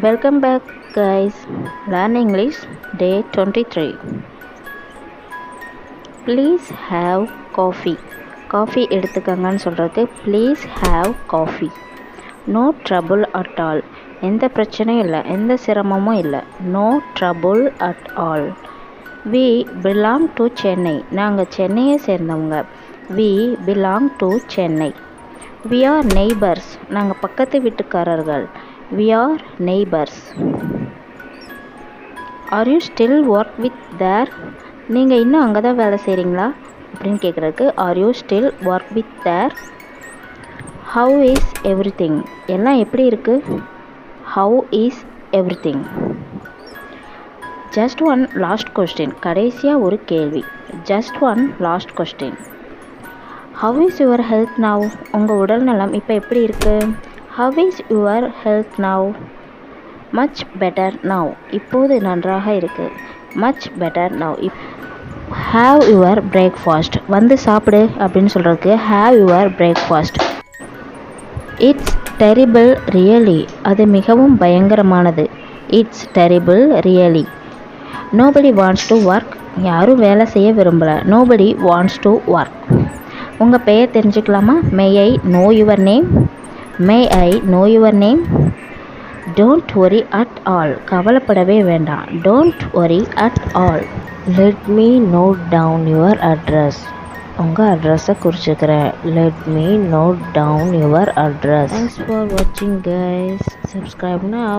Welcome back, guys. Learn English, day 23. Please have coffee. Coffee எடுத்துக்கங்கன்னு சொல்கிறது please have coffee. No trouble at all. எந்த பிரச்சனையும் இல்லை, எந்த சிரமமும் இல்லை. No trouble at all. We belong to Chennai. நாங்கள் சென்னையை சேர்ந்தவங்க. We belong to Chennai. We are neighbors. நாங்கள் பக்கத்து வீட்டுக்காரர்கள். We are neighbors. Are you still work with there? நீங்கள் இன்னும் அங்கே தான் வேலை செய்கிறீங்களா அப்படின்னு கேட்குறதுக்கு are you still work with there? How is everything? எல்லாம் எப்படி இருக்குது? How is everything? Just one last question. கடைசியாக ஒரு கேள்வி. Just one last question. How is your health now? உங்கள் உடல் நலம் இப்போ எப்படி இருக்குது? How is your health now? Much better now. இப்போது நன்றாக இருக்குது. Much better now. Have your breakfast. வந்து சாப்பிடு அப்படின்னு சொல்கிறதுக்கு have your breakfast. It's terrible really. அது மிகவும் பயங்கரமானது. It's terrible really. Nobody wants to work. யாரும் வேலை செய்ய விரும்பலை. Nobody wants to work. உங்கள் பெயர் தெரிஞ்சுக்கலாமா? May I know your name? May I know your name? Don't worry at all. கவலைப்படவே வேண்டாம். Don't worry at all. Let me note down your address. உங்கள் அட்ரஸை குறிச்சுக்கிறேன். Let me note down your address. Thanks for watching, guys. Subscribe now.